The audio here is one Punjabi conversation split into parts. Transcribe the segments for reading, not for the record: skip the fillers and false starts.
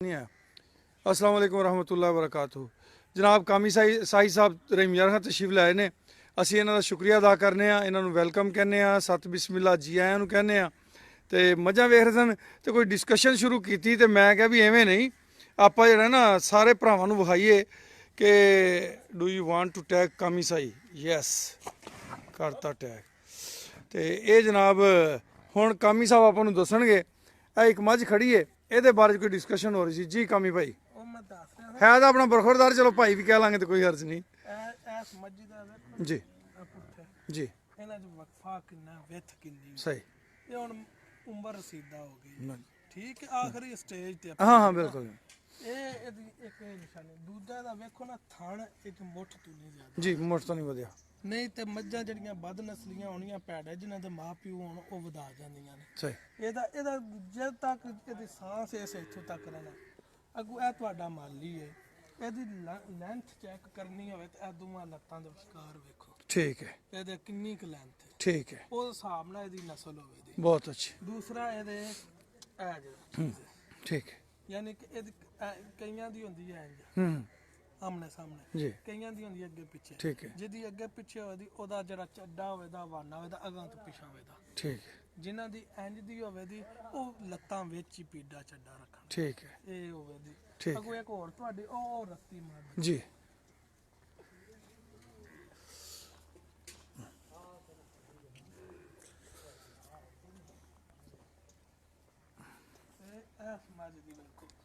नहीं है। अस्सलाम वालेकुम रहमतुल्लाहि व बरकातहू। जनाब कामी साई साहब रहीमयार खां तशरीफ लाए ने। ਅਸੀਂ ਇਹਨਾਂ ਦਾ ਸ਼ੁਕਰੀਆ ਅਦਾ ਕਰਨੇ ਆ, ਇਹਨਾਂ ਨੂੰ ਵੈਲਕਮ ਕਹਿੰਦੇ ਆ, ਸਤ ਬਿਸਮਿਲ੍ਲਾ ਜੀ ਆਇਆਂ ਨੂੰ ਕਹਿੰਦੇ ਆ। ਤੇ ਮੱਝਾਂ ਵੇਖ ਰਹੇ ਸਨ ਤੇ ਕੋਈ ਡਿਸਕਸ਼ਨ ਸ਼ੁਰੂ ਕੀਤੀ ਤੇ ਮੈਂ ਕਿਹਾ ਵੀ ਐਵੇਂ ਨਹੀਂ, ਆਪਾਂ ਜਿਹੜਾ ਨਾ ਸਾਰੇ ਭਰਾਵਾਂ ਨੂੰ ਵਿਖਾਈਏ ਕਿ do you want to tag ਕਾਮੀ ਸਾਈ। ਯੈਸ ਕਰਤਾ ਟੈਗ। ਤੇ ਇਹ ਜਨਾਬ ਹੁਣ ਕਾਮੀ ਸਾਹਿਬ ਆਪਾਂ ਨੂੰ ਦੱਸਣਗੇ। ਇਹ ਇੱਕ ਮੱਝ ਖੜੀ ਏ, ਇਹਦੇ ਬਾਰੇ ਕੋਈ ਡਿਸਕਸ਼ਨ ਹੋ ਰਹੀ ਸੀ ਜੀ ਕਾਮੀ ਭਾਈ। ਹੈ ਤਾਂ ਆਪਣਾ ਬਰਖੁਰਦਾਰ, ਚਲੋ ਭਾਈ ਵੀ ਕਹਿ ਲਾਂਗੇ ਤੇ ਕੋਈ ਹਰਜ ਨਹੀਂ ਜੀ ਜੀ। ਇਹਨਾਂ ਦੀ ਵਕਫਾ ਕਿੰਨਾ, ਵਿੱਥ ਕਿੰਨੀ ਸਹੀ। ਇਹ ਹੁਣ ਉਮਰ ਰਸੀਦਾ ਹੋ ਗਈ, ਠੀਕ ਹੈ, ਆਖਰੀ ਸਟੇਜ ਤੇ। ਹਾਂ ਹਾਂ ਬਿਲਕੁਲ। ਇਹਦੀ ਇੱਕ ਨਿਸ਼ਾਨੀ। ਦੂਜਾ ਦਾ ਵੇਖੋ ਨਾ, ਥਣ ਇੱਕ ਮੁੱਠ ਤੋਂ ਨਹੀਂ ਜ਼ਿਆਦਾ ਜੀ, ਮੁੱਠ ਤੋਂ ਨਹੀਂ ਵਧਿਆ। ਨਹੀਂ ਤੇ ਮੱਝਾਂ ਜਿਹੜੀਆਂ ਬਦ ਨਸਲੀਆਂ ਹੋਣੀਆਂ ਭੈੜਾਂ, ਜਿਨ੍ਹਾਂ ਦੇ ਮਾਂ ਪਿਓ ਹੋਣ, ਉਹ ਵਧਾ ਜਾਂਦੀਆਂ ਨੇ। ਸਹੀ। ਇਹਦਾ ਜਦ ਤੱਕ ਇਹਦੀ ਸਾਂਸ ਇਸ ਇੱਥੋਂ ਤੱਕ ਰਹਿਣਾ। ਅੱਗੋਂ ਇਹ ਤੁਹਾਡਾ ਮਾਲੀ ਹੈ, ਇਹਦੀ ਲੈਂਥ ਚੈੱਕ ਕਰਨੀ ਹੋਵੇ ਤੇ ਇਹ ਦੋਵਾਂ ਲੱਤਾਂ ਦੇ ਵਿਚਕਾਰ ਵੇਖੋ। ਠੀਕ ਹੈ। ਇਹਦੇ ਕਿੰਨੀ ਕੁ ਲੈਂਥ ਹੈ। ਠੀਕ ਹੈ। ਉਸ ਹਿਸਾਬ ਨਾਲ ਇਹਦੀ ਨਸਲ ਹੋਵੇ। ਬਹੁਤ ਅੱਛੀ। ਦੂਸਰਾ ਇਹਦੇ ਇਹ ਜਿਹੜਾ ਠੀਕ ਹੈ, ਯਾਨੀ ਕਿ ਇਹਦੀ ਕਈਆਂ ਦੀ ਹੁੰਦੀ ਹੈ ਆਮਣੇ ਸਾਹਮਣੇ ਜੀ, ਕਈਆਂ ਦੀ ਹੁੰਦੀ ਅੱਗੇ ਪਿੱਛੇ। ਠੀਕ ਹੈ। ਜਿਹਦੀ ਅੱਗੇ ਪਿੱਛੇ ਹੋਵੇ ਉਹਦਾ ਜਿਹੜਾ ਚੱਡਾ ਹੋਵੇ ਦਾ ਵਾਨਾ ਹੋਵੇ ਦਾ ਅਗਾਂ ਤੋਂ ਪਿਛਾਂ ਹੋਵੇ ਦਾ। ਠੀਕ ਹੈ। ਜਿਨ੍ਹਾਂ ਦੀ ਇੰਜ ਦੀ ਹੋਵੇ ਦੀ ਉਹ ਲੱਤਾਂ ਵਿੱਚ ਹੀ ਪੀੜਾ ਚੱਡਾ ਰੱਖਣ। ਠੀਕ ਹੈ। ਇਹ ਹੋਵੇ ਦੀ। ਠੀਕ। ਅੱਗੋਂ ਇੱਕ ਹੋਰ ਤੁਹਾਡੀ ਉਹ ਰੱਤੀ ਮਾਰ ਜੀ।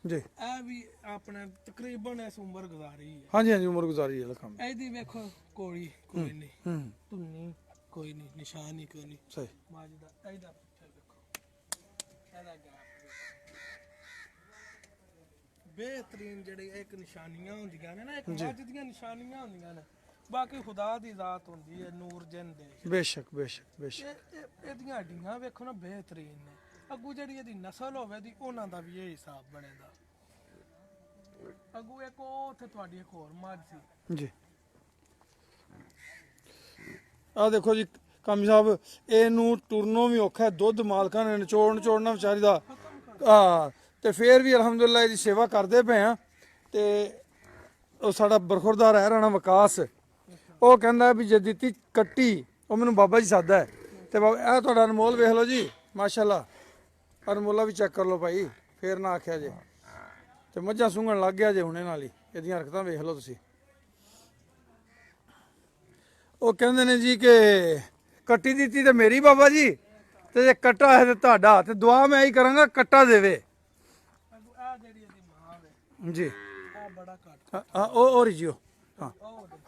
जी ਇਹ ਵੀ ਆਪਣੇ ਤਕਰੀਬਨ ਇਸ ਉਮਰ ਗੁਜ਼ਾਰੀ ਹੈ। ਹਾਂਜੀ ਹਾਂਜੀ ਉਮਰ ਗੁਜ਼ਾਰੀ ਹੈ ਲਖਮ। ਇਹਦੀ ਵੇਖੋ ਕੋੜੀ ਕੋਈ ਨਹੀਂ, ਧੁੰਨੀ ਕੋਈ ਨਹੀਂ, ਨਿਸ਼ਾਨ ਹੀ ਕੋਈ ਨਹੀਂ। ਸਹੀ। ਮਾਜ ਦਾ ਇਹਦਾ ਪਿੱਛੇ ਵੇਖੋ, ਇਹਦਾ ਗੈਪ ਬਿਹਤਰੀਨ। ਜਿਹੜੇ ਇੱਕ ਨਿਸ਼ਾਨੀਆਂ ਹੁੰਦੀਆਂ ਨੇ ਨਾ, ਇੱਕ ਮੱਝ ਦੀਆਂ ਨਿਸ਼ਾਨੀਆਂ ਹੁੰਦੀਆਂ ਨੇ, ਬਾਕੀ ਖੁਦਾ ਦੀ ਜ਼ਾਤ ਹੁੰਦੀ ਹੈ, ਨੂਰ ਜਨ ਦੇ। ਬੇਸ਼ੱਕ ਬੇਸ਼ੱਕ ਬੇਸ਼ੱਕ। ਇਹਦੀਆਂ ਹੱਡੀਆਂ ਵੇਖੋ ਨਾ, ਬਿਹਤਰੀਨ ਨੇ। ਅੱਗੂ ਜਿਹੜੀ ਇਹਦੀ ਨਸਲ ਹੋਵੇ ਦੀ, ਉਹਨਾਂ ਦਾ ਵੀ ਇਹ ਹਿਸਾਬ ਬਣੇਗਾ। ਅੱਗੂ ਇੱਕ ਉਹ ਉੱਥੇ ਤੁਹਾਡੀ ਇੱਕ ਹੋਰ ਮੱਝ ਸੀ ਜੀ। ਆ ਦੇਖੋ ਜੀ ਕਾਮੀ ਸਾਹਿਬ, ਇਹਨੂੰ ਤੁਰਨੋਂ ਵੀ ਔਖਾ ਹੈ, ਦੁੱਧ ਮਾਲਕਾਂ ਨੇ ਨਿਚੋੜਨਾ ਵਿਚਾਰੀ ਦਾ। ਤੇ ਫੇਰ ਵੀ ਅਲਹਮਦੁਲਿਲਾ ਇਹਦੀ ਸੇਵਾ ਕਰਦੇ ਪਏ ਆ। ਤੇ ਉਹ ਸਾਡਾ ਬਰਖੁਰਦਾਰ ਹੈ ਰਾਣਾ ਵਿਕਾਸ, ਉਹ ਕਹਿੰਦਾ ਵੀ ਜੇ ਦਿੱਤੀ ਕੱਟੀ, ਉਹ ਮੈਨੂੰ ਬਾਬਾ ਜੀ ਸਾਦਾ ਹੈ। ਤੇ ਬਾਬਾ ਇਹ ਤੁਹਾਡਾ ਅਨਮੋਲ ਵੇਖ ਲਓ ਜੀ, ਮਾਸ਼ਾਅੱਲਾ। ਅਨਮੋਲਾ ਵੀ ਚੈੱਕ ਕਰ ਲਓ ਭਾਈ, ਫੇਰ ਨਾ ਆਖਿਆ ਜੇ। ਤੇ ਮੱਝਾਂ ਸੁੰਘਣ ਲੱਗ ਗਿਆ ਜੇ ਹੁਣੇ ਨਾਲ ਹੀ, ਇਹਦੀਆਂ ਹਰਕਤਾਂ ਵੇਖ ਲਓ ਤੁਸੀਂ। ਉਹ ਕਹਿੰਦੇ ਨੇ ਜੀ ਕਿ ਕੱਟੀ ਦਿੱਤੀ ਤੇ ਮੇਰੀ ਬਾਬਾ ਜੀ, ਤੇ ਜੇ ਕੱਟਾ ਹੈ ਤੇ ਤੁਹਾਡਾ। ਤੇ ਦੁਆ ਮੈਂ ਇਹੀ ਕਰਾਂਗਾ ਕੱਟਾ ਦੇਵੇ ਜੀ। ਬੜਾ ਘੱਟ ਉਹ ਰਿਜੀਓ। ਹਾਂ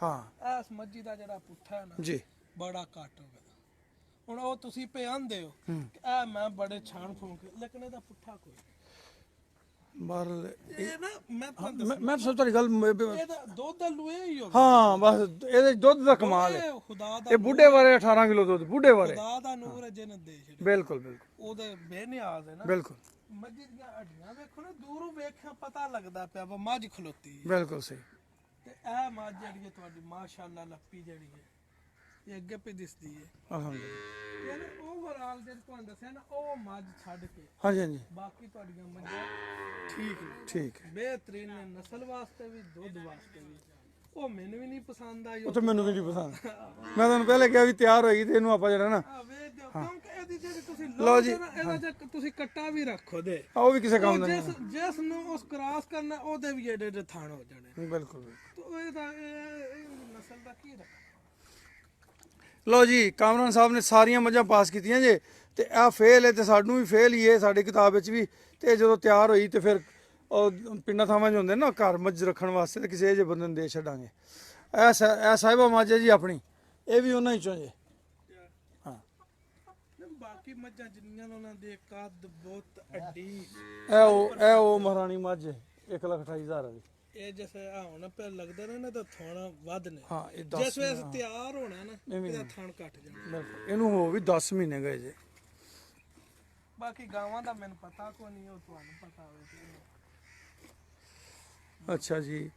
ਹਾਂ। ਇਸ ਮੱਝੀ ਦਾ ਜਿਹੜਾ ਪੁੱਠਾ ਹੈ ਨਾ ਜੀ, ਬੜਾ ਘੱਟ ਹੋਵੇ। ਹੁਣ ਉਹ ਤੁਸੀਂ ਪਿਆਂਦੇ ਹੋ ਇਹ ਮੈਂ ਬੜੇ ਛਾਣ ਫੂਕ, ਲੇਕਿਨ ਇਹਦਾ ਪੁੱਠਾ ਕੋਈ ਬਾਹਰ ਇਹ ਨਾ। ਮੈਂ ਸੋਚ ਤੁਹਾਡੀ ਗੱਲ, ਇਹਦਾ ਦੁੱਧ ਦਾ ਲੂਏ ਹੀ ਹੋਵੇ। ਹਾਂ ਬਸ ਇਹਦੇ ਦੁੱਧ ਦਾ ਕਮਾਲ ਹੈ। ਖੁਦਾ ਦਾ ਇਹ ਬੁੱਢੇ ਬਾਰੇ 18 ਕਿਲੋ ਦੁੱਧ, ਬੁੱਢੇ ਬਾਰੇ ਖੁਦਾ ਦਾ ਨੂਰ ਹੈ ਜਿਹਨੇ ਦੇ ਛੱਡਿਆ। ਬਿਲਕੁਲ ਬਿਲਕੁਲ। ਉਹਦੇ ਬੇਨਿਆਜ਼ ਹੈ ਨਾ। ਬਿਲਕੁਲ। ਮੱਝੀ ਦੀਆਂ ਹੱਡੀਆਂ ਵੇਖੋ ਨਾ, ਦੂਰੋਂ ਵੇਖਿਆ ਪਤਾ ਲੱਗਦਾ ਪਿਆ ਵਾ ਮੱਝ ਖਲੋਤੀ ਹੈ। ਬਿਲਕੁਲ ਸਹੀ। ਤੇ ਇਹ ਮੱਝ ਜਿਹੜੀ ਹੈ ਤੁਹਾਡੀ ਮਾਸ਼ਾਅੱਲਾ ਲੱਪੀ ਜਿਹੜੀ ਹੈ, ਇਹ ਅੱਗੇ ਪੇ ਦਿਸਦੀ ਹੈ। ਅਲਹਮਦੁਲਿਲਾ। ਇਹ ਓਵਰਆਲ ਜੇ ਤੁਹਾਨੂੰ ਦੱਸਿਆ ਨਾ, ਉਹ ਮੱਝ ਛੱਡ ਕੇ ਹਾਂਜੀ ਹਾਂਜੀ ਬਾਕੀ ਤੁਹਾਡੀਆਂ ਮੱਝਾਂ ਠੀਕ ਨੇ। ਠੀਕ ਹੈ। ਬਿਹਤਰੀਨ ਨੇ, ਨਸਲ ਵਾਸਤੇ ਵੀ, ਦੁੱਧ ਵਾਸਤੇ ਵੀ। ਉਹ ਮੈਨੂੰ ਵੀ ਨਹੀਂ ਪਸੰਦ ਆਈ। ਉਹ ਤਾਂ ਮੈਨੂੰ ਵੀ ਨਹੀਂ ਪਸੰਦ। ਮੈਂ ਤੁਹਾਨੂੰ ਪਹਿਲੇ ਕਿਹਾ ਵੀ ਤਿਆਰ ਹੋਏਗੀ ਤੇ ਇਹਨੂੰ ਆਪਾਂ ਜਿਹੜਾ ਨਾ ਕਿਉਂਕਿ ਇਹਦੀ ਜਿਹੜੀ ਤੁਸੀਂ ਲਓ ਜੀ, ਇਹਦਾ ਜੇ ਤੁਸੀਂ ਕੱਟਾ ਵੀ ਰੱਖੋ ਦੇ, ਉਹ ਵੀ ਕਿਸੇ ਕੰਮ ਦਾ ਨਹੀਂ। ਜਿਸ ਨੂੰ ਉਸ ਕ੍ਰਾਸ ਕਰਨਾ, ਉਹਦੇ ਵੀ ਏਡੇ ਥਾਣ ਹੋ ਜਾਣੇ। ਬਿਲਕੁਲ ਬਿਲਕੁਲ। ਇਹਦਾ ਨਸਲ ਦਾ ਕੀ ਰੱਖ। ਲਓ ਜੀ, ਕਾਮਰਾਨ ਸਾਹਿਬ ਨੇ ਸਾਰੀਆਂ ਮੱਝਾਂ ਪਾਸ ਕੀਤੀਆਂ ਜੇ। ਤੇ ਇਹ ਫੇਲ ਹੈ ਤੇ ਸਾਨੂੰ ਵੀ ਫੇਲ ਹੀ ਹੈ, ਸਾਡੀ ਕਿਤਾਬ ਵਿੱਚ ਵੀ। ਤੇ ਜਦੋਂ ਤਿਆਰ ਹੋਈ ਤੇ ਫਿਰ ਉਹ ਪਿੰਡਾਂ ਥਾਵਾਂ 'ਚ ਹੁੰਦੇ ਨਾ ਘਰ ਮੱਝ ਰੱਖਣ ਵਾਸਤੇ, ਤੇ ਕਿਸੇ ਜਿਹੇ ਬੰਦੇ ਨੂੰ ਦੇ ਛੱਡਾਂਗੇ। ਇਹ ਸਾਹਿਬਾ ਮੱਝ ਹੈ ਜੀ ਆਪਣੀ, ਇਹ ਵੀ ਉਹਨਾਂ ਹੀ ਚੋਂ ਜੇ। ਹਾਂ ਬਾਕੀ ਮੱਝਾਂ ਜਿੰਨੀਆਂ ਉਹਨਾਂ ਦੇ ਕੱਦ ਬਹੁਤ ਅੱਡੀ। ਇਹ ਉਹ ਮਹਾਰਾਣੀ ਮੱਝ 1,28,000 ਦੀ। ਇਹ ਜੈਸੇ ਹੁਣ ਪੈ ਲੱਗਦਾ ਨਾ ਤਾਂ ਥਾਣਾ ਵੱਧ ਨੇ। ਹਾਂ ਇਹ 10 ਜਿਸ ਵੇਲੇ ਤਿਆਰ ਹੋਣਾ ਨਾ, ਇਹਦਾ ਥਾਣ ਘਟ ਜਾਣਾ। ਇਹਨੂੰ ਹੋ ਵੀ 10 ਮਹੀਨੇ ਗਏ ਜੇ। ਬਾਕੀ ਗਾਵਾਂ ਦਾ ਮੈਨੂੰ ਪਤਾ ਕੋਈ ਨਹੀਂ, ਉਹ ਤੁਹਾਨੂੰ ਪਤਾ ਹੋਵੇ। ਅੱਛਾ ਜੀ,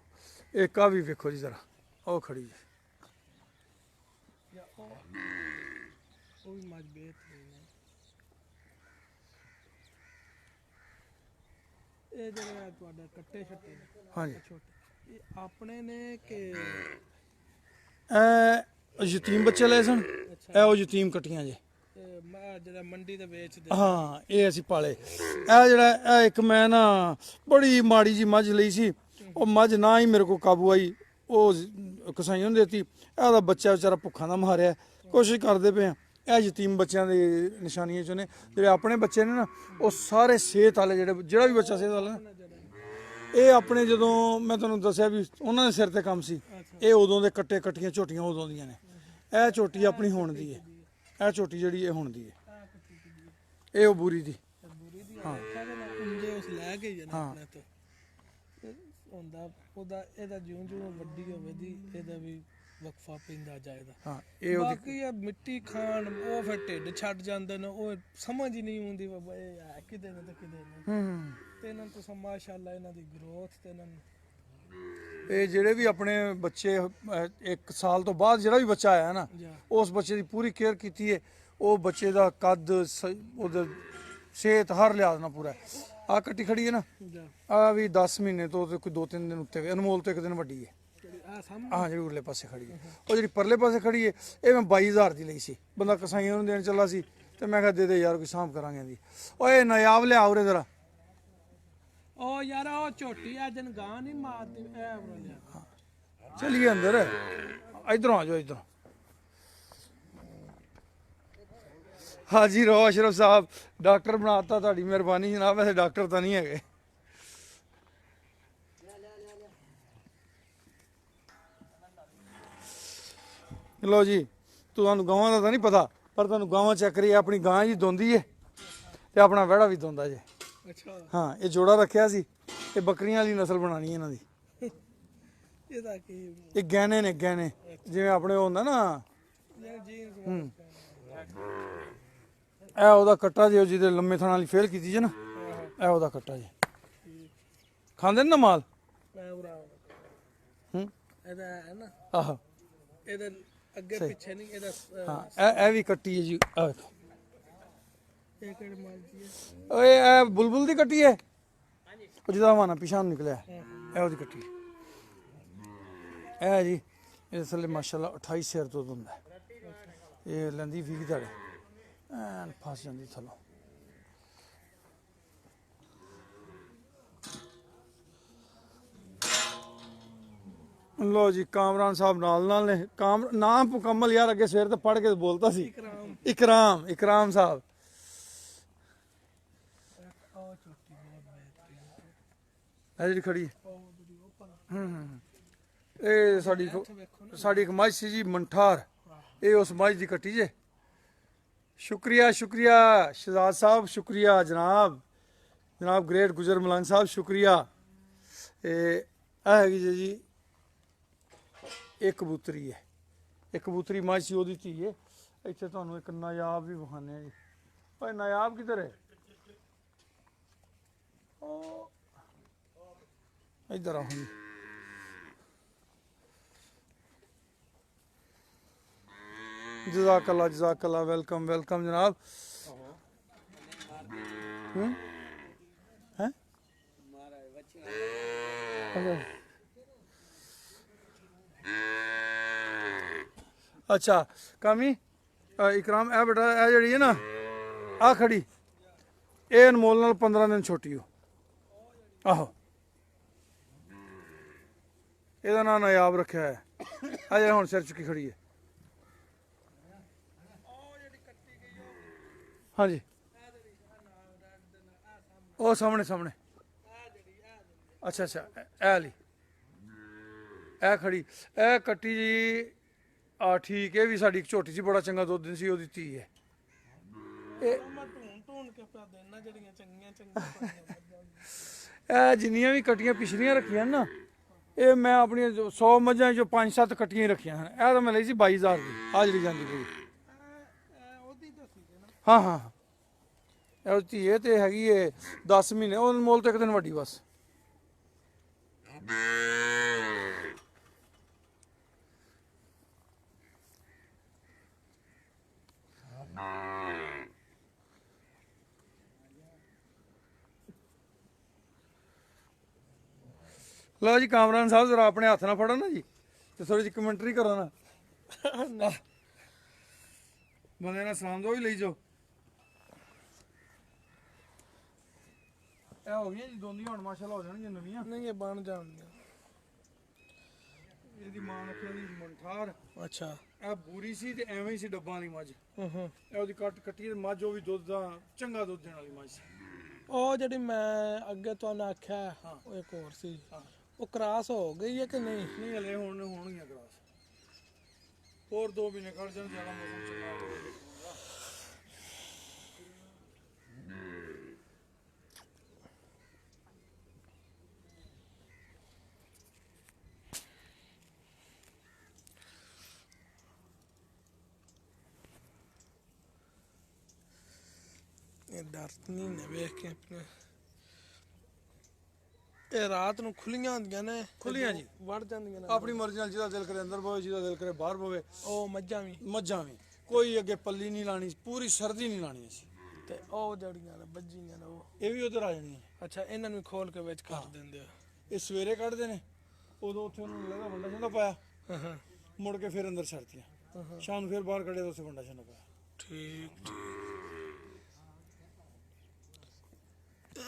ਇੱਕ ਆ ਵੀ ਵੇਖੋ ਜੀ ਜ਼ਰਾ, ਉਹ ਖੜੀ ਹੈ। ਉਹ ਵੀ ਮੱਝ ਬਿਹਤਰੀਨ ਹੈ। ਇਹ ਜਿਹੜੇ ਤੁਹਾਡੇ ਕੱਟੇ ਛੱਟੇ ਨੇ ਹਾਂਜੀ ਛੋਟੇ ਇਹ ਆਪਣੇ ਨੇ ਕਿ ਇਹ ਯਤੀਮ ਬੱਚੇ ਲਏ ਸਨ, ਇਹ ਉਹ ਯਤੀਮ ਕੱਟੀਆਂ ਜੇ। ਇਹ ਮੈਂ ਜਿਹੜਾ ਮੰਡੀ ਤੇ ਵੇਚਦੇ ਹਾਂ ਇਹ ਅਸੀਂ ਪਾਲੇ। ਇਹ ਜਿਹੜਾ ਇਹ ਇੱਕ ਮੈਂ ਨਾ ਬੜੀ ਮਾੜੀ ਜੀ ਮੱਝ ਲਈ ਸੀ, ਉਹ ਮੱਝ ਨਾ ਹੀ ਮੇਰੇ ਕੋਲ ਕਾਬੂ ਆਈ, ਉਹ ਕਸਾਈਆਂ ਨੂੰ ਦੇਤੀ। ਇਹਦਾ ਬੱਚਾ ਵਿਚਾਰਾ ਭੁੱਖਾਂ ਦਾ ਮਾਰਿਆ। ਕੋਸ਼ਿਸ਼ ਕਰਦੇ ਪਏ ਆ, ਇਹ ਯਤੀਮ ਬੱਚਿਆਂ ਦੀ ਨਿਸ਼ਾਨੀਆਂ ਚੋਂ ਨੇ। ਜਿਹੜੇ ਆਪਣੇ ਬੱਚੇ ਨੇ ਨਾ ਉਹ ਸਾਰੇ ਸਿਹਤ ਵਾਲੇ, ਜਿਹੜਾ ਵੀ ਬੱਚਾ ਸਿਹਤ ਵਾਲਾ ਨਾ, ਇਹ ਆਪਣੇ ਜਦੋਂ ਮੈਂ ਤੁਹਾਨੂੰ ਦੱਸਿਆ ਵੀ ਉਹਨਾਂ ਦੇ ਸਿਰ ਤੇ ਕੰਮ ਸੀ, ਇਹ ਉਦੋਂ ਦੇ ਕੱਟੇ ਕੱਟੀਆਂ ਝੋਟੀਆਂ ਉਦੋਂ ਦੀਆਂ ਨੇ। ਇਹ ਝੋਟੀ ਆਪਣੀ ਹੁਣ ਦੀ ਹੈ, ਇਹ ਝੋਟੀ ਜਿਹੜੀ ਇਹ ਹੁਣ ਦੀ ਹੈ, ਇਹ ਉਹ ਬੂਰੀ ਦੀ। ਹਾਂ ਜੇ ਉਸ ਲੈ ਕੇ ਜਾਣਾ ਆਪਣੇ ਤੋਂ ਹੁੰਦਾ ਉਹਦਾ ਇਹਦਾ ਜਿਉਂ ਵੱਡੀ ਹੋਵੇ ਦੀ ਇਹਦਾ ਵੀ ਵਕਫਾ ਪੈਂਦਾ ਜਾਏਦਾ। ਹਾਂ ਇਹ ਬਾਕੀ ਇਹ ਮਿੱਟੀ ਖਾਣ ਉਹ ਫਿਰ ਢਿੱਡ ਛੱਡ ਜਾਂਦੇ ਨੇ, ਉਹ ਸਮਝ ਹੀ ਨਹੀਂ ਆਉਂਦੀ ਬਾਬਾ ਇਹ ਹੈ ਕਿਤੇ ਨੇ ਤੇ ਕਿਤੇ ਨੇ। ਤੇ ਇਹਨਾਂ ਤੋਂ ਮਾਸ਼ਾਅੱਲਾ ਇਹਨਾਂ ਦੀ ਗਰੋਥ ਤੇ ਇਹਨਾਂ ਨੂੰ ਇਹ ਜਿਹੜੇ ਵੀ ਆਪਣੇ ਬੱਚੇ 1 ਸਾਲ ਤੋਂ ਬਾਅਦ ਜਿਹੜਾ ਵੀ ਬੱਚਾ ਆਇਆ ਨਾ, ਉਸ ਬੱਚੇ ਦੀ ਪੂਰੀ ਕੇਅਰ ਕੀਤੀ ਹੈ। ਉਹ ਬੱਚੇ ਦਾ ਕੱਦ ਉਹਦਾ ਸਿਹਤ ਹਰ ਲਿਹਾਜ਼ ਨਾਲ ਪੂਰਾ ਹੈ। ਆਹ ਕੱਟੀ ਖੜੀ ਹੈ ਨਾ, ਆਹ ਵੀ 10 ਮਹੀਨੇ ਤੋਂ ਕੋਈ 2-3 ਦਿਨ ਉੱਤੇ, ਅਨਮੋਲ ਤੋਂ 1 ਦਿਨ ਵੱਡੀ ਹੈ। ਹਾਂ ਜਿਹੜੀ ਉਰਲੇ ਪਾਸੇ ਖੜੀ ਹੈ, ਉਹ ਜਿਹੜੀ ਪਰਲੇ ਪਾਸੇ ਖੜੀ ਹੈ ਇਹ ਮੈਂ 22,000 ਦੀ ਲਈ ਸੀ। ਬੰਦਾ ਕਸਾਈਆਂ ਨੂੰ ਦੇਣ ਚੱਲਾ ਸੀ ਤੇ ਮੈਂ ਕਿਹਾ ਦੇ ਦੇ ਯਾਰ ਕੋਈ ਸਾਂਭ ਕਰਾਂਗੇ ਦੀ। ਓਏ ਨਾਯਾਬ ਲਿਆ ਉਰੇ ਜ਼ਰਾ। ਉਹ ਯਾਰ ਉਹ ਝੋਟੀ ਆ ਦਿਨ ਗਾਂ ਨਹੀਂ ਮਾਰਦੀ ਐ ਬਰੋ। ਚਲਿਏ ਅੰਦਰ, ਇਧਰੋਂ ਆ ਜਾਓ ਇਧਰੋਂ। ਹਾਜੀ ਰੋ ਅਸ਼ਰਫ ਸਾਹਿਬ ਡਾਕਟਰ ਬਣਾਤਾ, ਤੁਹਾਡੀ ਮਿਹਰਬਾਨੀ ਜਨਾਬ। ਵੈਸੇ ਡਾਕਟਰ ਤਾਂ ਨਹੀਂ ਹੈਗੇ। ਲੋ ਜੀ, ਤੁਹਾਨੂੰ ਗਾਵਾਂ ਦਾ ਤਾਂ ਨਹੀਂ ਪਤਾ, ਪਰ ਤੁਹਾਨੂੰ ਗਾਵਾਂ ਚੈੱਕ ਰਹੀ ਆਪਣੀ ਗਾਂ ਜੀ ਦੋਂਦੀ ਏ ਤੇ ਆਪਣਾ ਵਿਹੜਾ ਵੀ ਦੋਂਦਾ ਜੇ। ਅੱਛਾ ਹਾਂ ਇਹ ਜੋੜਾ ਰੱਖਿਆ ਸੀ, ਇਹ ਬੱਕਰੀਆਂ ਵਾਲੀ ਨਸਲ ਬਣਾਣੀ ਇਹਨਾਂ ਦੀ। ਇਹਦਾ ਕੀ ਇਹ ਗਹਿਣੇ ਨੇ, ਗਹਿਣੇ ਜਿਵੇਂ ਆਪਣੇ ਉਹ ਹੁੰਦਾ ਨਾ। ਇਹ ਉਹਦਾ ਕੱਟਾ ਜੇ, ਜਿਹਦੇ ਲੰਮੇ ਥਾਂ ਵਾਲੀ ਫੇਲ ਕੀਤੀ ਜੇ ਨਾ, ਇਹ ਉਹਦਾ ਕੱਟਾ ਜੇ। ਖਾਂਦੇ ਨੇ ਨਾ ਮਾਲ। ਇਹਦਾ ਹੈ ਨਾ, ਆਹੋ ਇਹਦਾ ਅੱਗੇ ਪਿੱਛੇ ਨਹੀਂ ਇਹਦਾ। ਹਾਂ ਇਹ ਵੀ ਕੱਟੀ ਹੈ ਜੀ। ਆ ਵੇਖੋ ਇਹ ਕਿਹੜੇ ਮਾਲ ਦੀ ਹੈ? ਓਏ ਇਹ ਬੁਲਬੁਲ ਦੀ ਕੱਟੀ ਹੈ, ਉਹ ਜਿਹਦਾ ਹਵਾਨਾ ਪਿਛਾਂ ਨੂੰ ਨਿਕਲਿਆ, ਇਹ ਉਹਦੀ ਕੱਟੀ ਇਹ ਜੀ। ਇਹ ਥੱਲੇ ਮਾਸ਼ਾਅੱਲਾ 28 ਸਿਰ ਤੋਂ ਹੁੰਦਾ ਹੈ। ਇਹ ਲੈਂਦੀ 20 ਧੜੇ, ਐਨ ਫਸ ਜਾਂਦੀ ਥੱਲੋਂ। ਲੋ ਜੀ ਕਾਮਰਾਨ ਸਾਹਿਬ ਨਾਲ ਨੇ। ਨਾਮ ਮੁਕੰਮਲ ਯਾਰ ਅੱਗੇ ਸਵੇਰ ਤੇ ਪੜ੍ਹ ਕੇ ਬੋਲਤਾ ਸੀ। ਇਕਰਾਮ ਸਾਹਿਬ। ਇਹ ਜਿਹੜੀ ਖੜੀ ਇਹ ਸਾਡੀ ਇੱਕ ਮੱਝ ਸੀ ਜੀ ਮੰਠਾਰ, ਇਹ ਉਸ ਮੱਝ ਦੀ ਕੱਟੀ ਜੇ। ਸ਼ੁਕਰੀਆ ਸ਼ਹਜ਼ਾਦ ਸਾਹਿਬ, ਸ਼ੁਕਰੀਆ ਜਨਾਬ ਗ੍ਰੇਟ ਗੁਜਰ ਮਲੰਗ ਸਾਹਿਬ, ਸ਼ੁਕਰੀਆ। ਇਹ ਹੈਗੀ ਜੀ ਇਹ ਕਬੂਤਰੀ ਹੈ, ਇਹ ਕਬੂਤਰੀ ਮੱਝ ਸੀ, ਉਹਦੀ ਧੀ ਹੈ। ਇੱਥੇ ਤੁਹਾਨੂੰ ਇੱਕ ਨਾਯਾਬ ਵੀ ਵਿਖਾਉਂਦੇ ਆ ਜੀ। ਓਏ ਨਾਯਾਬ ਕਿੱਧਰ ਹੈ? ਉਹ ਇੱਧਰ ਆਓ ਜੀ। ਜਜ਼ਾਕੱਲਾ ਵੈਲਕਮ ਜਨਾਬ। ਹੈ ਅੱਛਾ ਕਾਮੀ ਇਕਰਾਮ, ਇਹ ਬੇਟਾ ਇਹ ਜਿਹੜੀ ਹੈ ਨਾ ਆ ਖੜੀ, ਇਹ ਅਨਮੋਲ ਨਾਲ 15 ਦਿਨ ਛੋਟੀ ਹੋ। ਆਹੋ ਇਹਦਾ ਨਾਂ ਨਾਯਾਬ ਰੱਖਿਆ ਹੈ। ਆ ਜਿਹੜਾ ਹੁਣ ਸਿਰ ਚੁੱਕੀ ਖੜੀ ਹੈ। ਹਾਂਜੀ ਉਹ ਸਾਹਮਣੇ। ਅੱਛਾ ਇਹ ਵਾਲੀ, ਇਹ ਖੜੀ, ਇਹ ਕੱਟੀ ਜੀ। ਆ ਠੀਕ ਹੈ, ਵੀ ਸਾਡੀ ਇੱਕ ਝੋਟੀ ਸੀ, ਬੜਾ ਚੰਗਾ ਦੁੱਧ ਸੀ, ਉਹਦੀ ਧੀ ਹੈ। ਇਹ ਜਿੰਨੀਆਂ ਵੀ ਕੱਟੀਆਂ ਪਿਛਲੀਆਂ ਰੱਖੀਆਂ ਨਾ, ਇਹ ਮੈਂ ਆਪਣੀਆਂ 100 ਮੱਝਾਂ ਚੋਂ 5-7 ਕੱਟੀਆਂ ਹੀ ਰੱਖੀਆਂ ਹਨ। ਇਹ ਤਾਂ ਮੈਂ ਲਈ ਸੀ 22,000 ਦੀ, ਆ ਜਿਹੜੀ ਜਾਂਦੀ ਪਈ। ਹਾਂ ਇਹ ਧੀ ਹੈ ਤੇ ਹੈਗੀ ਹੈ 10 ਮਹੀਨੇ, ਉਹ ਅਨਮੋਲ ਤੋਂ 1 ਦਿਨ ਵੱਡੀ ਬਸ। ਲਓ ਜੀ ਕਾਮਰਾਨ ਸਾਹਿਬ ਜ਼ਰਾ ਆਪਣੇ ਹੱਥ ਨਾਲ ਫੜੋ ਨਾ ਜੀ ਤੇ ਥੋੜੀ ਜਿਹੀ ਕਮੈਂਟਰੀ ਕਰੋ ਨਾ ਬੰਦੇ ਨਾਲ ਸਲਾਮ ਦੋ ਵੀ ਲਈ ਜਾਓ। ਇਹ ਹੋ ਗਈਆਂ ਜੀ ਦੋਨੀਆਂ ਹੁਣ ਮਾਸ਼ਾਅੱਲਾ ਹੋ ਜਾਣਗੀਆਂ ਨਵੀਆਂ। ਨਹੀਂ ਇਹ ਬਣ ਜਾਣਗੀਆਂ। ਇਹਦੀ ਮਾਂ ਰੱਖਿਆ ਦੀ ਮੰਠਾਰ ਅੱਛਾ ਇਹ ਬੂਰੀ ਸੀ ਤੇ ਐਵੇਂ ਹੀ ਸੀ ਡੱਬਾਂ ਵਾਲੀ ਮੱਝ। ਹੂੰ ਇਹ ਉਹਦੀ ਕੱਟੀ ਤੇ ਮੱਝ ਉਹ ਵੀ ਦੁੱਧ ਦਾ ਚੰਗਾ ਦੁੱਧ ਦੇਣ ਵਾਲੀ ਮੱਝ ਸੀ। ਉਹ ਜਿਹੜੀ ਮੈਂ ਅੱਗੇ ਤੁਹਾਨੂੰ ਆਖਿਆ ਉਹ ਇੱਕ ਹੋਰ ਸੀ ਉਹ ਕ੍ਰਾਸ ਹੋ ਗਈ ਹੈ ਕਿ ਨਹੀਂ? ਨਹੀਂ ਹਲੇ ਹੁਣ ਹੋਣਗੀਆਂ ਕਰਾਸ ਹੋਰ 2 ਮਹੀਨੇ ਕੱਢ ਜਾਣ ਜ਼ਿਆਦਾ ਮੌਸਮ ਚੰਗਾ ਹੋਵੇ। ਇਹ ਡਰ ਨਹੀਂ ਨੇ ਵੇਖ ਕੇ ਆਪਣੇ ਇਹ ਰਾਤ ਨੂੰ ਖੁੱਲੀਆਂ ਹੁੰਦੀਆਂ ਨੇ ਖੁੱਲੀਆਂ ਜੀ ਵੜ ਜਾਂਦੀਆਂ ਨੇ ਆਪਣੀ ਮਰਜ਼ੀ ਨਾਲ ਜਿਹਦਾ ਦਿਲ ਕਰੇ ਅੰਦਰ ਪਵੇ ਜਿਹਦਾ ਦਿਲ ਕਰੇ ਬਾਹਰ ਪਵੇ। ਉਹ ਮੱਝਾਂ ਵੀ ਵੀ ਕੋਈ ਅੱਗੇ ਪੱਲੀ ਨਹੀਂ ਲਾਣੀ ਪੂਰੀ ਸਰਦੀ ਨਹੀਂ ਲਾਣੀ ਅਸੀਂ ਤੇ ਉਹ ਜੜੀਆਂ ਨੇ ਬੱਜੀਆਂ ਨੇ ਉਹ ਇਹ ਵੀ ਉਧਰ ਆ ਜਾਣੀਆਂ। ਅੱਛਾ ਇਹਨਾਂ ਨੂੰ ਖੋਲ ਕੇ ਵਿੱਚ ਕਰ ਦਿੰਦੇ ਆ। ਇਹ ਸਵੇਰੇ ਕੱਢਦੇ ਨੇ ਉਦੋਂ ਉੱਥੇ ਉਹਨੂੰ ਲੱਗਾ ਵੰਡਾ ਛੰਡਾ ਪਾਇਆ ਹਾਂ ਮੁੜ ਕੇ ਫਿਰ ਅੰਦਰ ਛੱਡਤੀਆਂ ਸ਼ਾਮ ਨੂੰ ਫਿਰ ਬਾਹਰ ਕੱਢਿਆ ਤਾਂ ਉੱਥੇ ਵੰਡਾ ਛੰਡਾ ਪਾਇਆ। ਠੀਕ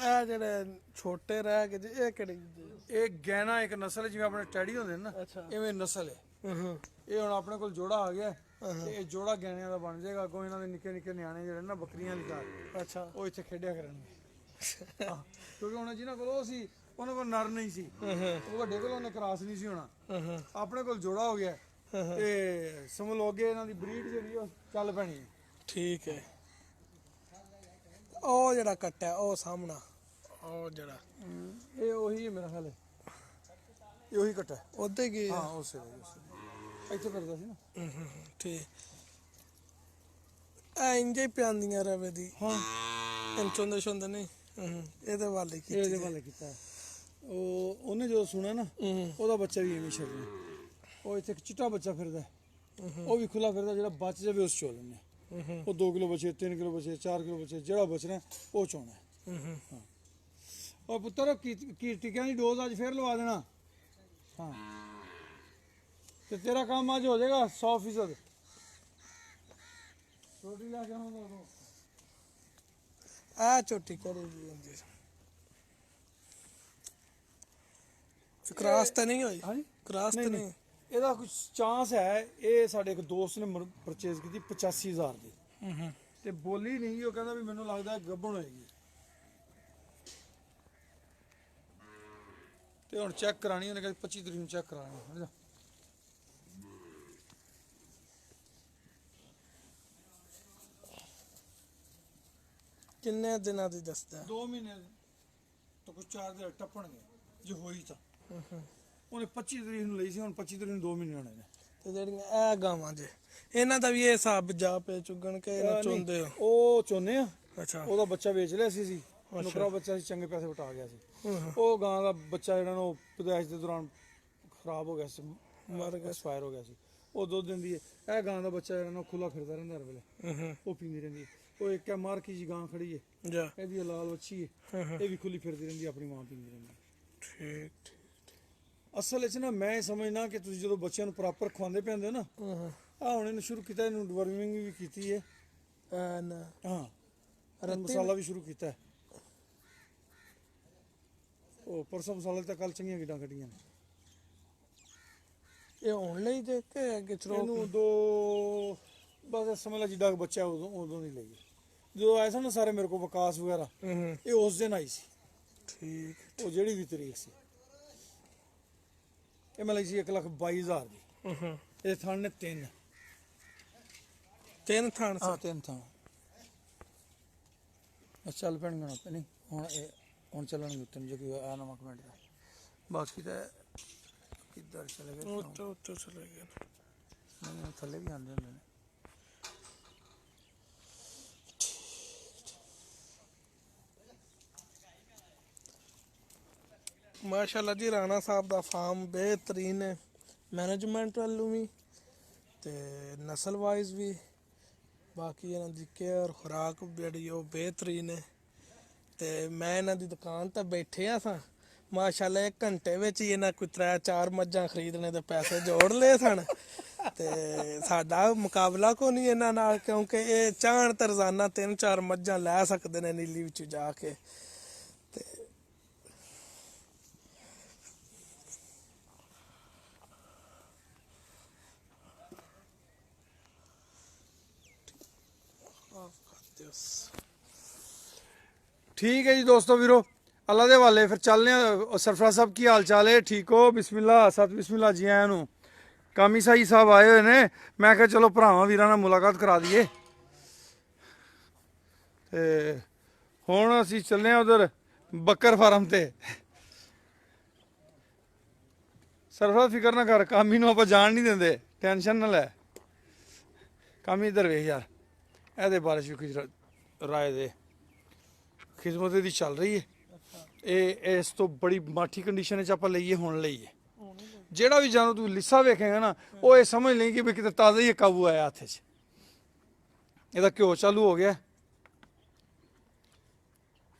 ਇਹ ਜਿਹੜੇ ਛੋਟੇ ਰਹਿ ਗਏ ਜੀ ਇਹ ਕਿਹੜੀ ਇਹ ਗਹਿਣਾ ਇੱਕ ਨਸਲ ਹੈ ਜਿਵੇਂ ਆਪਣੇ ਟੈਡੀ ਹੁੰਦੇ ਨੇ ਨਾ ਅੱਛਾ ਇਵੇਂ ਨਸਲ ਹੈ। ਇਹ ਹੁਣ ਆਪਣੇ ਕੋਲ ਜੋੜਾ ਆ ਗਿਆ ਤੇ ਇਹ ਜੋੜਾ ਗਹਿਣਿਆਂ ਦਾ ਬਣ ਜਾਏਗਾ। ਅੱਗੋਂ ਇਹਨਾਂ ਦੇ ਨਿੱਕੇ ਨਿੱਕੇ ਨਿਆਣੇ ਜਿਹੜੇ ਨਾ ਬੱਕਰੀਆਂ ਦੀ ਘਰ ਅੱਛਾ ਉਹ ਇੱਥੇ ਖੇਡਿਆ ਕਰਨਗੇ ਕਿਉਂਕਿ ਹੁਣ ਜਿਹਨਾਂ ਕੋਲ ਉਹ ਸੀ ਉਹਨਾਂ ਕੋਲ ਨਰ ਨਹੀਂ ਸੀ ਉਹ ਵੱਡੇ ਕੋਲ ਉਹਨੇ ਕਰਾਸ ਨਹੀਂ ਸੀ ਹੋਣਾ। ਆਪਣੇ ਕੋਲ ਜੋੜਾ ਹੋ ਗਿਆ ਤੇ ਸਮਝ ਲਓ ਅੱਗੇ ਇਹਨਾਂ ਦੀ ਬਰੀਡ ਜਿਹੜੀ ਉਹ ਚੱਲ ਪੈਣੀ ਹੈ। ਠੀਕ ਹੈ ਉਹ ਜਿਹੜਾ ਕੱਟਿਆ ਉਹ ਸਾਹਮਣਾ ਉਹ ਜਿਹੜਾ ਇਹ ਉਹੀ ਹੈ ਮੇਰਾ ਖਿਆਲ ਹੈ ਇਹ ਉਹੀ ਕੱਟਾ ਉਹਦੇ ਕੀ ਹਾਂ ਉਸੇ ਇੱਥੇ ਫਿਰਦਾ ਸੀ ਨਾ। ਠੀਕ ਐ ਇੰਜੇ ਪਿਆਂਦੀਆਂ ਰਵੇ ਦੀ ਹਾਂ ਚੁੰਦੇ ਚੁੰਦੇ ਨਹੀਂ ਇਹਦੇ ਵਾਲੇ ਕੀ ਇਹਦੇ ਵਾਲੇ ਕੀਤਾ ਉਹ ਉਹਨੇ ਜਦੋਂ ਸੁਣਿਆ ਨਾ ਉਹਦਾ ਬੱਚਾ ਵੀ ਐਵੇਂ ਛੱਡਣਾ ਉਹ ਇੱਥੇ ਇੱਕ ਚਿੱਟਾ ਬੱਚਾ ਫਿਰਦਾ ਉਹ ਵੀ ਖੁੱਲਾ ਫਿਰਦਾ ਜਿਹੜਾ ਬਚ ਜਾਵੇ ਉਸ ਚੋ ਲੈਣੇ ਉਹ 2 ਕਿਲੋ ਬਚੇ 3 ਕਿਲੋ ਬਚੇ 4 ਕਿਲੋ ਬਚੇ ਜਿਹੜਾ ਬਚਣਾ ਉਹ ਚੋਣਾ। ਹਾਂ ਉਹ ਪੁੱਤਰ ਕੀ ਟਿਕਿਆਂ ਦੀ ਡੋਜ਼ ਅੱਜ ਫੇਰ ਲਵਾ ਦੇਣਾ। ਹਾਂ ਤੇ ਤੇਰਾ ਕੰਮ ਅੱਜ ਹੋ ਜਾਏਗਾ 100%। ਛੋਟੀ ਲਾ ਕੇ ਆਉਂਦਾ ਉਹ ਆ ਛੋਟੀ ਕਰੀ ਦੀ ਹੁੰਦੀ ਕ੍ਰਾਸ ਤਾਂ ਨਹੀਂ ਹੋਈ? ਹਾਂਜੀ ਕ੍ਰਾਸ ਤਾਂ ਨਹੀਂ ਇਹਦਾ ਕੁਝ ਚਾਂਸ ਹੈ। ਇਹ ਸਾਡੇ ਇੱਕ ਦੋਸਤ ਨੇ ਪਰਚੇਜ਼ ਕੀਤੀ 85000 ਦੀ ਤੇ ਬੋਲੀ ਨਹੀਂ ਉਹ ਕਹਿੰਦਾ ਵੀ ਮੈਨੂੰ ਲੱਗਦਾ ਗੱਭਣ ਹੋਏਗੀ ਤੇ ਹੁਣ ਚੈੱਕ ਕਰਾਣੀ ਉਹਨੇ ਕਹਿੰਦਾ 25 ਤਰੀਕ ਨੂੰ ਚੈੱਕ ਕਰਾਣੀ। ਕਿੰਨੇ ਦਿਨਾਂ ਦੀ ਦੱਸਦਾ? 2 ਮਹੀਨੇ ਤਾਂ ਕੁਝ 4 ਦਿਨ ਟੱਪਣਗੇ ਜੇ ਹੋਈ ਤਾਂ। ਉਹਨੇ 25 ਤਰੀਕ ਨੂੰ ਲਈ ਸੀ ਹੁਣ 25 ਤਰੀਕ ਨੂੰ 2 ਮਹੀਨੇ ਹੋਣੇ ਨੇ। ਤੇ ਜਿਹੜੀਆਂ ਇਹ ਗਾਵਾਂ ਜੇ ਇਹਨਾਂ ਦਾ ਵੀ ਇਹ ਹਿਸਾਬ ਜਾ ਪੇ ਚੁਗਣ ਕੇ ਇਹਨਾਂ ਚੁੰਦੇ ਹੋ? ਉਹ ਚੋਨੇ ਆ। ਅੱਛਾ ਉਹਦਾ ਬੱਚਾ ਵੇਚ ਲਿਆ ਸੀ ਨੁਕਰਾ ਬੱਚਾ ਸੀ ਚੰਗੇ ਪੈਸੇ ਉਟਾ ਗਿਆ ਸੀ। ਉਹ ਗਾਂ ਦਾ ਬੱਚਾ ਜਿਹੜਾ ਨਾ ਉਹ ਪੈਦਾਇਸ਼ ਦੇ ਦੌਰਾਨ ਖਰਾਬ ਹੋ ਗਿਆ ਸੀ ਮਰ ਗਿਆ ਐਕਸਪਾਇਰ ਹੋ ਗਿਆ ਸੀ। ਉਹ ਦੁੱਧ ਦਿੰਦੀ ਹੈ। ਇਹ ਗਾਂ ਦਾ ਬੱਚਾ ਜਿਹੜਾ ਨਾ ਖੁੱਲਾ ਫਿਰਦਾ ਰਹਿੰਦਾ ਹਰ ਵੇਲੇ ਉਹ ਪੀਂਦੀ ਰਹਿੰਦੀ ਹੈ। ਉਹ ਇੱਕ ਹੈ ਮਾਰਕੀ ਜੀ ਗਾਂ ਖੜੀ ਹੈ ਜਾ ਇਹਦੀ ਲਾਲ ਵੱਛੀ ਹੈ ਇਹ ਵੀ ਖੁੱਲੀ ਫਿਰਦੀ ਰਹਿੰਦੀ ਆਪਣੀ ਮਾਂ ਪੀਂਦੀ ਰਹਿੰਦੀ। ਠੀਕ ਅਸਲ ਵਿੱਚ ਨਾ ਮੈਂ ਸਮਝਣਾ ਕਿ ਤੁਸੀਂ ਜਦੋਂ ਬੱਚਿਆਂ ਨੂੰ ਪ੍ਰੋਪਰ ਖਵਾਉਂਦੇ ਪੈਂਦੇ ਹੋ ਨਾ ਆ ਹੁਣ ਇਹਨੂੰ ਸ਼ੁਰੂ ਕੀਤਾ ਇਹਨੂੰ ਡਵਰਮਿੰਗ ਵੀ ਕੀਤੀ ਹੈ ਹਾਂ ਮਸਾਲਾ ਵੀ ਸ਼ੁਰੂ ਕੀਤਾ ਉਹ ਪਰਸੋਂ ਮਸਾਲੇ ਤਾਂ ਕੱਲ ਚੰਗੀਆਂ ਗਿੱਡਾਂ ਕੱਢੀਆਂ ਨੇ। ਇਹ ਹੁਣ ਲਈ ਜੇ ਕਿ ਅੱਗੇ ਚਰੋ ਇਹਨੂੰ ਦੋ ਬਸ ਸਮਝ ਲਾ ਜਿੱਡਾ ਬੱਚਾ ਉਦੋਂ ਦੀ ਲਈ ਜਦੋਂ ਆਏ ਸਨ ਨਾ ਸਾਰੇ ਮੇਰੇ ਕੋਲ ਵਿਕਾਸ ਵਗੈਰਾ ਇਹ ਉਸ ਦਿਨ ਆਈ ਸੀ। ਠੀਕ ਉਹ ਜਿਹੜੀ ਵੀ ਤਰੀਕ ਸੀ ਇਹ ਮੈਂ ਲਈ ਸੀ 1,22,000 ਦੀ। ਇਹ ਥਣ ਨੇ 3 ਥਾਣ ਹਾਂ 3 ਥਣ ਚੱਲ ਪੈਣਗੇ ਹੁਣ ਨਹੀਂ ਹੁਣ ਚੱਲਣਗੇ ਉੱਤੇ ਜੇ ਕੋਈ ਆ ਨਵਾਂ ਕਮੈਂਟ ਦਾ ਬਾਕੀ ਤਾਂ ਕਿੱਧਰ ਚਲੇ ਗਏ ਉੱਤੇ ਚਲੇ ਗਏ ਨਹੀਂ ਥੱਲੇ ਵੀ ਆਉਂਦੇ ਹੁੰਦੇ ਨੇ। ਮਾਸ਼ਾਅੱਲਾ ਜੀ ਰਾਣਾ ਸਾਹਿਬ ਦਾ ਫਾਰਮ ਬਿਹਤਰੀਨ ਹੈ ਮੈਨੇਜਮੈਂਟ ਵੱਲੋਂ ਵੀ ਤੇ ਨਸਲ ਵਾਈਜ਼ ਵੀ ਬਾਕੀ ਇਹਨਾਂ ਦੀ ਕੇਅਰ ਖੁਰਾਕ ਜਿਹੜੀ ਉਹ ਬਿਹਤਰੀਨ ਹੈ ਤੇ ਮੈਂ ਇਹਨਾਂ ਦੀ ਦੁਕਾਨ ਤੇ ਬੈਠੇ ਆ ਸਾਂ ਮਾਸ਼ਾਅੱਲਾ 1 ਘੰਟੇ ਵਿੱਚ ਹੀ ਇਹਨਾਂ ਕੋਈ 3-4 ਮੱਝਾਂ ਖਰੀਦਣੇ ਦੇ ਪੈਸੇ ਜੋੜ ਲਏ ਸਨ ਤੇ ਸਾਡਾ ਮੁਕਾਬਲਾ ਕੋ ਨਹੀਂ ਇਹਨਾਂ ਨਾਲ, ਕਿਉਂਕਿ ਇਹ ਚਾਹਣ ਤਾਂ ਰੋਜ਼ਾਨਾ 3-4 ਮੱਝਾਂ ਲੈ ਸਕਦੇ ਨੇ ਨੀਲੀ ਵਿੱਚ ਜਾ ਕੇ। ਤੇ ठीक है जी दोस्तों वीरो, अल्लाह दे वाले फिर चलने। सरफराज साहब की हाल चाल है? ठीक हो? बिस्मिल्लाह सत बिस्मिल्लाह जी आया नू। कामी साई साहब आए हुए ने, मैं कहा चलो भरावां वीरां नाल मुलाकात करा दईए। ते हुण असीं चलने उधर बकर फार्म ते। सरफराज फिकर ना कर, कामी नू आपां जान नहीं देंदे, टेंशन ना लै। कामी इधर वेख यार, ਇਹਦੇ ਬਾਰੇ ਵੀ ਕੁਝ ਰਾਏ ਦੇ। ਖਿਦਮਤ ਇਹਦੀ ਚੱਲ ਰਹੀ ਹੈ, ਇਹ ਇਸ ਤੋਂ ਬੜੀ ਮਾਠੀ ਕੰਡੀਸ਼ਨ ਵਿੱਚ ਆਪਾਂ ਲਈਏ ਹੁਣ ਲਈਏ। ਜਿਹੜਾ ਵੀ ਜਾਨਵਰ ਤੂੰ ਲਿੱਸਾ ਵੇਖੇਗਾ ਨਾ, ਉਹ ਇਹ ਸਮਝ ਲਈ ਕਿ ਵੀ ਕਿਤੇ ਤਾਜ਼ਾ ਹੀ ਕਾਬੂ ਆਇਆ ਹੱਥ 'ਚ। ਇਹਦਾ ਘਿਓ ਚਾਲੂ ਹੋ ਗਿਆ,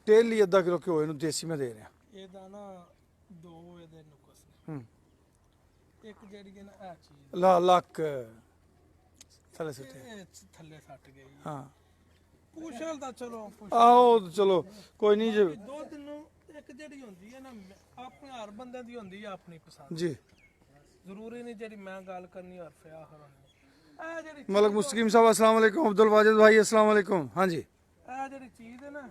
ਡੇਲੀ ਅੱਧਾ ਕਿਲੋ ਘਿਓ ਇਹਨੂੰ ਦੇਸੀ ਮੈਂ ਦੇ ਰਿਹਾ। ਇਹਦਾ ਨਾ 2 ਇਹਦੇ ਨੁਕਸ ਨੇ। ਇੱਕ ਜਿਹੜੀ ਹੈ ਨਾ ਇਹ ਚੀਜ਼ ਲੱਕ ਥੱਲੇ ਸੁੱਟੇ, ਇਹ ਥੱਲੇ ਸੱਟ ਗਈ। ਹਾਂ ਪੁੱਛਲ ਦਾ ਚਲੋ ਆਓ ਚਲੋ ਕੋਈ ਨਹੀਂ ਜੀ। 2-3 ਇੱਕ ਜਿਹੜੀ ਹੁੰਦੀ ਹੈ ਨਾ ਆਪਣੇ ਹਰ ਬੰਦੇ ਦੀ ਹੁੰਦੀ ਹੈ ਆਪਣੀ ਪਸੰਦ ਜੀ। ਜ਼ਰੂਰੀ ਨਹੀਂ ਜਿਹੜੀ ਮੈਂ ਗੱਲ ਕਰਨੀ ਹਰ ਫਿਆ ਹਰਾਂ। ਇਹ ਜਿਹੜੀ ਮਲਕ ਮੁਸਤਕੀਮ ਸਾਹਿਬ अस्सलाम वालेकुम, अब्दुल वाजिद भाई अस्सलाम वालेकुम। हाँ जी। ਇਹ ਜਿਹੜੀ ਚੀਜ਼ ਹੈ ਨਾ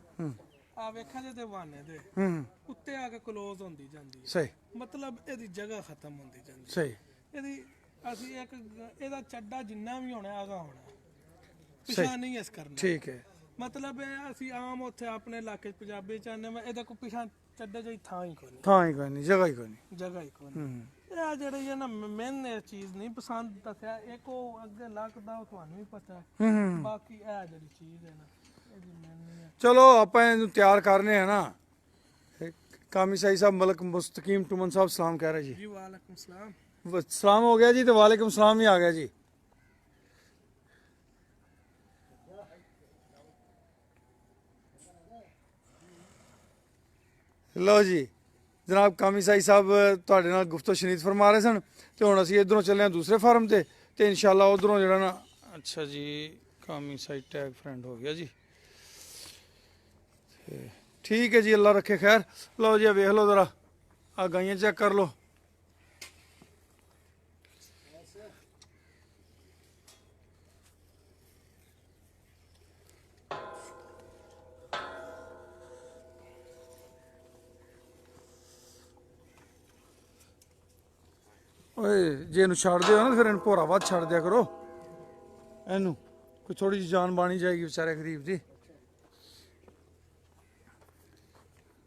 ਆ ਵੇਖਾਂ ਜੇ ਤੇ ਵਾਨੇ ਦੇ ਉੱਤੇ ਆ ਕੇ ਕਲੋਜ਼ ਹੁੰਦੀ ਜਾਂਦੀ ਹੈ। सही ਮਤਲਬ ਇਹਦੀ ਜਗ੍ਹਾ ਖਤਮ ਹੁੰਦੀ ਜਾਂਦੀ ਹੈ। सही ਇਹਦੀ ਅਸੀਂ ਇੱਕ ਇਹਦਾ ਚੱਡਾ ਜਿੰਨਾ ਵੀ ਹੋਣਾ ਆਗਾ ਹੋਣਾ, ਪਿਛਾ ਨਹੀਂ ਇਸ ਕਰਨਾ। ठीक है। ਮਤਲਬ ਇਹ ਅਸੀਂ ਆਮ ਉੱਥੇ ਆਪਣੇ ਇਲਾਕੇ 'ਚ ਪੰਜਾਬੀ ਚ ਆਨੇ ਵਾ, ਇਹਦਾ ਕੋਈ ਪਿਛਾ ਚੱਡਾ ਜਿਹੀ ਥਾਂ ਹੀ ਕੋਈ ਨਹੀਂ, ਥਾਂ ਹੀ ਕੋਈ ਨਹੀਂ, ਜਗ੍ਹਾ ਹੀ ਕੋਈ ਨਹੀਂ। ਜਗ੍ਹਾ ਹੀ ਕੋਈ ਨਹੀਂ। ਇਹ ਜਿਹੜੀ ਹੈ ਨਾ ਮੈਨੂੰ ਇਹ ਚੀਜ਼ ਨਹੀਂ ਪਸੰਦ ਦੱਸਿਆ। ਇੱਕ ਉਹ ਅੱਗੇ ਲੱਗਦਾ ਉਹ ਤੁਹਾਨੂੰ ਵੀ ਪਤਾ ਹੈ। ਬਾਕੀ ਇਹ ਜਿਹੜੀ ਚੀਜ਼ ਹੈ ਨਾ ਇਹਦੀ ਮੈਨੂੰ ਨਹੀਂ ਹੈ। ਚਲੋ ਆਪਾਂ ਇਹਨੂੰ ਤਿਆਰ ਕਰਨੇ ਆ ਨਾ। ਕਾਮੀ ਸਾਈ ਸਾਹਿਬ ਮਲਕ ਮੁਸਤਕੀਮ ਟੁਮਨ ਸਾਹਿਬ ਸਲਾਮ ਕਹਿ ਰਹੇ ਜੀ। ਜੀ ਵਾਲੇकुम सलाम। सलाम हो गया जी, तो वालेकुम सलाम ही आ गया जी। लो जी जनाब, कामी साई साहब ਤੁਹਾਡੇ ਨਾਲ ਗੁਫ਼ਤਗੂ ਸ਼ਨੀਦ ਫਰਮਾ ਰਹੇ ਸਨ ਤੇ ਹੁਣ ਅਸੀਂ ਇਧਰੋਂ ਚੱਲੇ ਹਾਂ ਦੂਸਰੇ ਫਾਰਮ ਤੇ ਇਨਸ਼ਾਅੱਲਾ ਉਧਰੋਂ ਜਿਹੜਾ ਨਾ। ਅੱਛਾ ਜੀ, ਕਾਮੀ ਸਾਈ ਟੈਗ ਫਰੈਂਡ ਹੋ ਗਿਆ ਜੀ। ठीक है जी, अल्लाह रखे खैर। लो जी वेख लो जरा, आ गाइयाँ चेक कर लो। ਓਏ ਜੇ ਇਹਨੂੰ ਛੱਡ ਦਿਓ ਨਾ, ਫਿਰ ਇਹਨੂੰ ਭੋਰਾ ਵੱਧ ਛੱਡ ਦਿਆ ਕਰੋ। ਇਹਨੂੰ ਕੋਈ ਥੋੜੀ ਜਿਹੀ ਜਾਨ ਬਾਣੀ ਜਾਏਗੀ ਵਿਚਾਰੇ ਗਰੀਬ ਦੀ।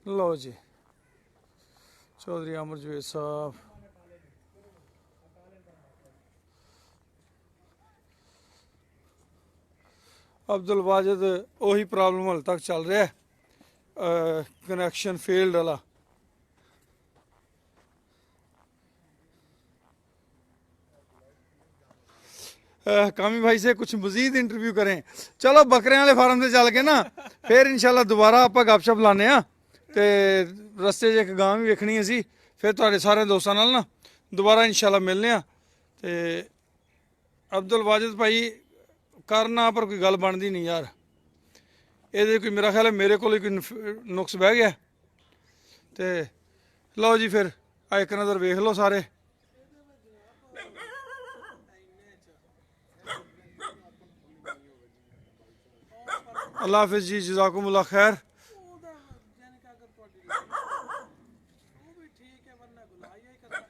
लो जी, चौधरी अमर जवेद साहब, अब्दुल वाजिद ਉਹੀ प्रॉब्लम हाल तक चल रहा है, कनेक्शन फेल्ड वाला। कामी भाई से कुछ मजीद इंटरव्यू करें। चलो बकरे वाले फार्म से चल के ना फिर इंशाल्लाह दोबारा आप गपशप लाने आ। ਤੇ ਰਸਤੇ 'ਚ ਇੱਕ ਗਾਂ ਵੀ ਵੇਖਣੀ ਅਸੀਂ, ਫਿਰ ਤੁਹਾਡੇ ਸਾਰੇ ਦੋਸਤਾਂ ਨਾਲ ਨਾ ਦੁਬਾਰਾ ਇਨਸ਼ਾਅੱਲਾ ਮਿਲਨੇ ਆ। ਤੇ ਅਬਦੁਲ ਵਾजिद ਭਾਈ ਕਰਨਾ, ਪਰ ਕੋਈ ਗੱਲ ਬਣਦੀ ਨਹੀਂ ਯਾਰ। ਇਹਦੇ ਕੋਈ ਮੇਰਾ ਖਿਆਲ ਹੈ ਮੇਰੇ ਕੋਲ ਹੀ ਕੋਈ ਨੁਕਸ ਬਹਿ ਗਿਆ। ਤੇ ਲਓ ਜੀ ਫਿਰ ਆ ਇੱਕ ਨਜ਼ਰ ਵੇਖ ਲਓ ਸਾਰੇ। अल्लाह हाफिज़ जी, जज़ाकुमुल्लाह खैर। ਉਹਦਾ ਯਾਨੀ ਕਿ ਅਗਰ ਤੁਹਾਡੀ ਉਹ ਵੀ ਠੀਕ ਹੈ, ਵਰਨਾ ਗੁਲਾਈ ਹੀ ਕਰਨਾ।